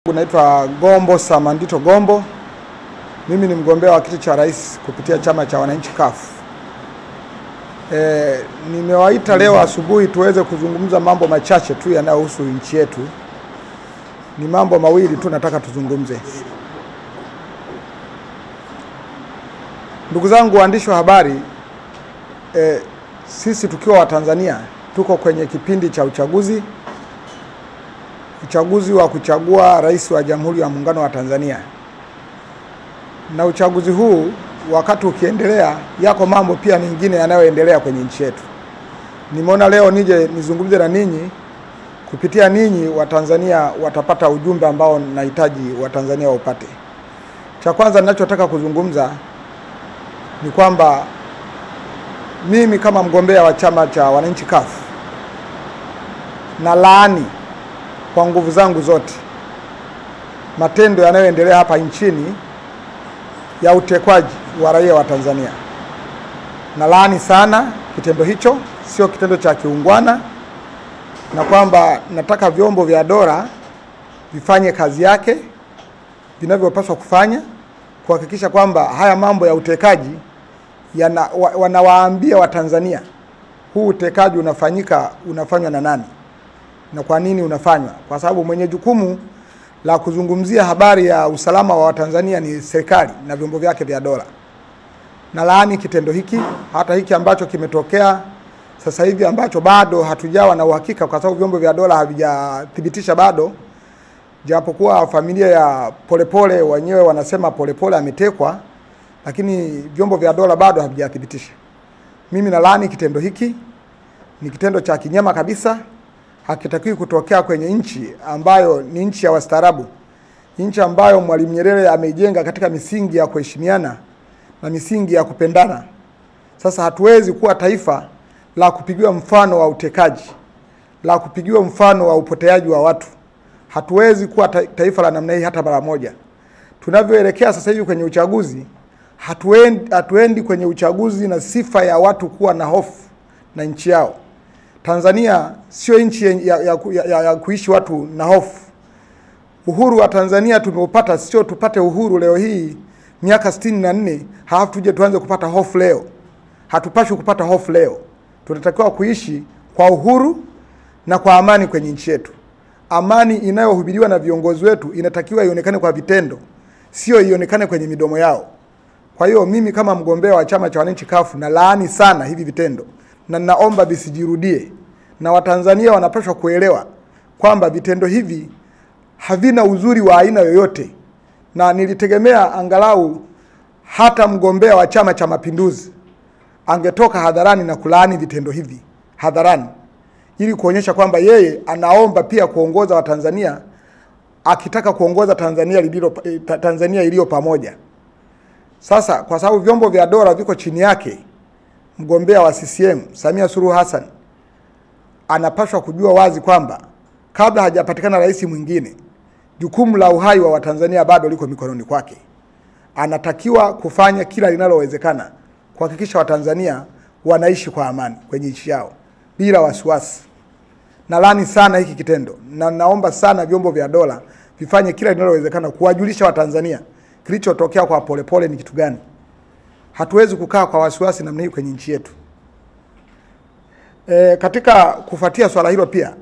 Naitwa Gombo Samandito Gombo. Mimi ni mgombea wa kiti cha rais kupitia chama cha wananchi CUF. Nimewaita leo asubuhi tuweze kuzungumza mambo machache tu yanayohusu nchi yetu. Ni mambo mawili tu nataka tuzungumze. Ndugu zangu waandishi wa habari, sisi tukiwa wa Tanzania tuko kwenye kipindi cha uchaguzi wa kuchagua rais wa Jamhuri ya Muungano wa Tanzania. Na uchaguzi huu wakati ukiendelea, yako mambo pia mengine yanayoendelea kwenye nchi yetu. Nimeona leo nije nizungumze na ninyi, kupitia ninyi Watanzania watapata ujumbe ambao nahitaji Watanzania waupate. Cha kwanza ninachotaka kuzungumza ni kwamba mimi kama mgombea wa chama cha wananchi CUF na laani kwa nguvu zangu zote matendo yanayoendelea hapa nchini ya utekwaji wa raia wa Tanzania. Na laani sana kitendo hicho, sio kitendo cha kiungwana, na kwamba nataka vyombo vya dola vifanye kazi yake vinavyopaswa kufanya, kuhakikisha kwamba haya mambo ya utekaji wanawaambia Watanzania huu utekaji unafanywa na nani na kwa nini unafanywa, kwa sababu mwenye jukumu la kuzungumzia habari ya usalama wa Watanzania ni serikali na vyombo vyake vya dola. Na laani kitendo hiki, hata hiki ambacho kimetokea sasa hivi ambacho bado hatujawa na uhakika kwa sababu vyombo vya dola havijathibitisha bado, japokuwa familia ya Polepole wenyewe wanasema Polepole ametekwa, lakini vyombo vya dola bado havijathibitisha. Mimi na laani kitendo hiki, ni kitendo cha kinyama kabisa. Hakitakiwi kutokea kwenye nchi ambayo ni nchi ya wastaarabu, nchi ambayo Mwalimu Nyerere ameijenga katika misingi ya kuheshimiana na misingi ya kupendana. Sasa hatuwezi kuwa taifa la kupigiwa mfano wa utekaji, la kupigiwa mfano wa upoteaji wa watu. Hatuwezi kuwa taifa la namna hii hata mara moja. Tunavyoelekea sasa hivi kwenye uchaguzi, hatuendi kwenye uchaguzi na sifa ya watu kuwa na hofu na nchi yao. Tanzania sio nchi ya kuishi watu na hofu. Uhuru wa Tanzania tumeupata, sio tupate uhuru leo hii miaka 64 halafu tuje tuanze kupata hofu leo. Hatupaswi kupata hofu leo. Tunatakiwa kuishi kwa uhuru na kwa amani kwenye nchi yetu. Amani inayohubiriwa na viongozi wetu inatakiwa ionekane kwa vitendo, sio ionekane kwenye midomo yao. Kwa hiyo mimi kama mgombea wa chama cha wananchi CUF na laani sana hivi vitendo, na naomba visijirudie, na Watanzania wanapaswa kuelewa kwamba vitendo hivi havina uzuri wa aina yoyote. Na nilitegemea angalau hata mgombea wa Chama cha Mapinduzi angetoka hadharani na kulaani vitendo hivi hadharani, ili kuonyesha kwamba yeye anaomba pia kuongoza Watanzania, akitaka kuongoza Tanzania iliyo pamoja. Sasa kwa sababu vyombo vya dola viko chini yake, mgombea wa CCM Samia Suluhu Hassan anapaswa kujua wazi kwamba kabla hajapatikana rais mwingine, jukumu la uhai wa Watanzania bado liko mikononi kwake. Anatakiwa kufanya kila linalowezekana kuhakikisha Watanzania wanaishi kwa amani kwenye nchi yao bila wasiwasi. Na laani sana hiki kitendo, na naomba sana vyombo vya dola vifanye kila linalowezekana kuwajulisha Watanzania kilichotokea kwa Polepole ni kitu gani. Hatuwezi kukaa kwa wasiwasi namna hii kwenye nchi yetu. Katika kufuatia swala hilo pia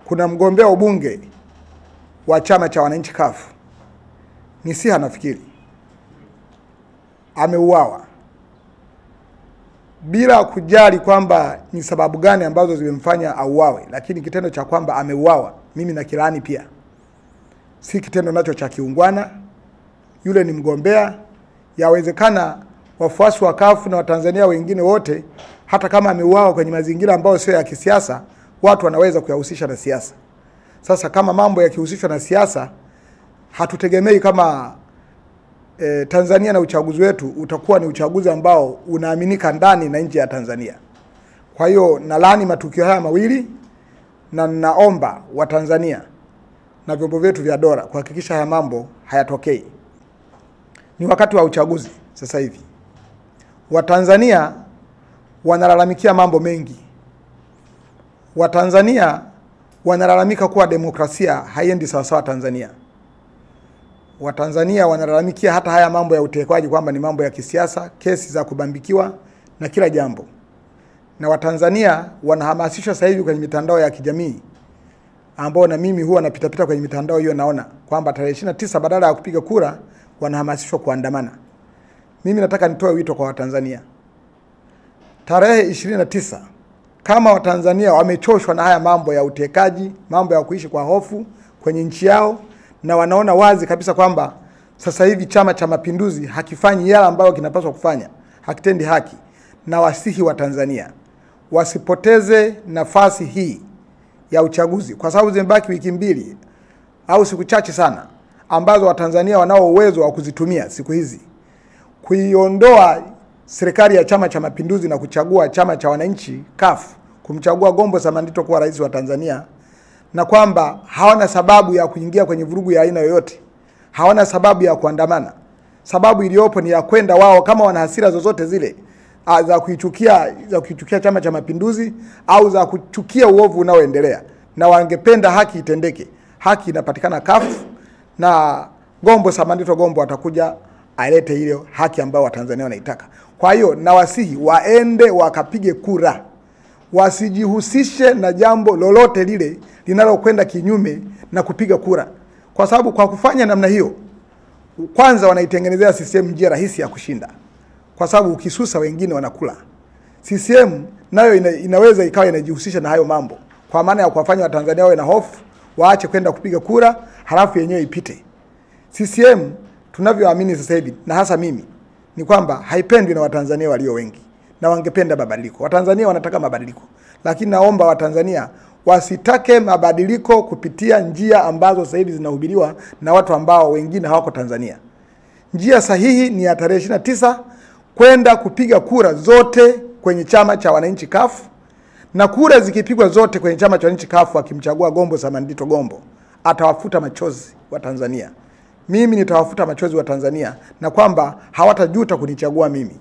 kuna mgombea ubunge wa chama cha wananchi CUF, Nisiha nafikiri, ameuawa bila kujali kwamba ni sababu gani ambazo zimemfanya auawe, lakini kitendo cha kwamba ameuawa mimi na kilaani pia. Si kitendo nacho cha kiungwana. Yule ni mgombea, yawezekana wafuasi wa CUF na Watanzania wengine wote, hata kama ameuawa kwenye mazingira ambayo sio ya kisiasa, watu wanaweza kuyahusisha na siasa. Sasa kama mambo yakihusishwa na siasa, hatutegemei kama Tanzania na uchaguzi wetu utakuwa ni uchaguzi ambao unaaminika ndani na nje ya Tanzania. Kwa hiyo nalaani matukio haya mawili, na naomba Watanzania na vyombo vyetu vya dola kuhakikisha haya mambo hayatokei. Ni wakati wa uchaguzi sasa hivi. Watanzania wanalalamikia mambo mengi. Watanzania wanalalamika kuwa demokrasia haiendi sawa sawa Tanzania. Watanzania wanalalamikia hata haya mambo ya utekwaji kwamba ni mambo ya kisiasa, kesi za kubambikiwa na kila jambo. Na Watanzania wanahamasishwa sasa hivi kwenye mitandao ya kijamii, ambao na mimi huwa napita kwenye mitandao hiyo, naona kwamba tarehe 29 badala ya kupiga kura wanahamasishwa kuandamana. Mimi nataka nitoe wito kwa Watanzania. Tarehe 29, kama Watanzania wamechoshwa na haya mambo ya utekaji, mambo ya kuishi kwa hofu kwenye nchi yao, na wanaona wazi kabisa kwamba sasa hivi Chama cha Mapinduzi hakifanyi yale ambayo kinapaswa kufanya, hakitendi haki, na wasihi wa Tanzania wasipoteze nafasi hii ya uchaguzi, kwa sababu zimebaki wiki 2 au siku chache sana ambazo Watanzania wanao uwezo wa kuzitumia siku hizi kuiondoa serikali ya Chama cha Mapinduzi na kuchagua chama cha wananchi CUF, kumchagua Gombo Samandito kuwa rais wa Tanzania, na kwamba hawana sababu ya kuingia kwenye vurugu ya aina yoyote, hawana sababu ya kuandamana. Sababu iliyopo ni ya kwenda wao, kama wana hasira zozote zile za kuichukia Chama cha Mapinduzi au za kuchukia uovu unaoendelea, na wangependa haki itendeke. Haki inapatikana CUF, na Gombo Samandito Gombo atakuja alete ile haki ambayo Watanzania wanaitaka. Kwa hiyo nawasihi waende wakapige kura, wasijihusishe na jambo lolote lile linalokwenda kinyume na kupiga kura, kwa sababu kwa kufanya namna hiyo, kwanza wanaitengenezea CCM njia rahisi ya kushinda, kwa sababu ukisusa wengine wanakula. CCM nayo inaweza ikawa inajihusisha na hayo mambo, kwa maana ya kuwafanya Watanzania wawe na hofu, waache kwenda kupiga kura, halafu yenyewe ipite. CCM tunavyoamini sasa hivi, na hasa mimi, ni kwamba haipendwi na Watanzania walio wengi, na wangependa mabadiliko. Watanzania wanataka mabadiliko, lakini naomba Watanzania wasitake mabadiliko kupitia njia ambazo sasa hivi zinahubiriwa na watu ambao wengine hawako Tanzania. Njia sahihi ni ya tarehe 29 kwenda kupiga kura zote kwenye chama cha wananchi CUF, na kura zikipigwa zote kwenye chama cha wananchi CUF akimchagua Gombo Samandito Gombo, atawafuta machozi wa Tanzania. Mimi nitawafuta machozi wa Tanzania, na kwamba hawatajuta kunichagua mimi,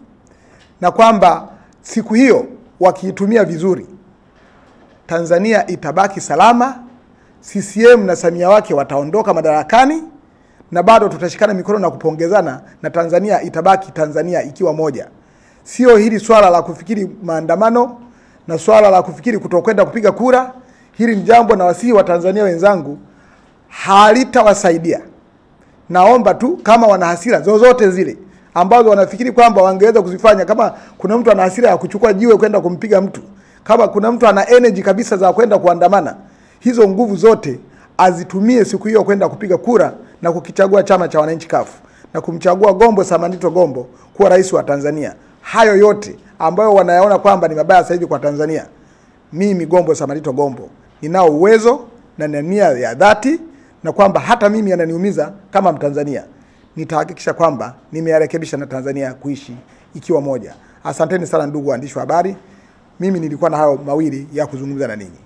na kwamba siku hiyo wakiitumia vizuri, Tanzania itabaki salama, CCM na Samia wake wataondoka madarakani, na bado tutashikana mikono na kupongezana, na Tanzania itabaki Tanzania ikiwa moja. Sio hili swala la kufikiri maandamano na swala la kufikiri kutokwenda kupiga kura. Hili ni jambo na wasihi wa Tanzania wenzangu halitawasaidia. Naomba tu kama wana hasira zozote zile ambazo wanafikiri kwamba wangeweza kuzifanya, kama kuna mtu ana hasira ya kuchukua jiwe kwenda kumpiga mtu, kama kuna mtu ana energy kabisa za kwenda kuandamana, hizo nguvu zote azitumie siku hiyo kwenda kupiga kura na kukichagua chama cha wananchi CUF, na kumchagua Gombo Samandito Gombo kuwa rais wa Tanzania. Hayo yote ambayo wanayaona kwamba ni mabaya sasa hivi kwa Tanzania, mimi Gombo Samandito Gombo ninao uwezo na nia ya dhati, na kwamba hata mimi yananiumiza kama Mtanzania, nitahakikisha kwamba nimeyarekebisha na Tanzania kuishi ikiwa moja. Asanteni sana ndugu waandishi wa habari. Mimi nilikuwa na hayo mawili ya kuzungumza na ninyi.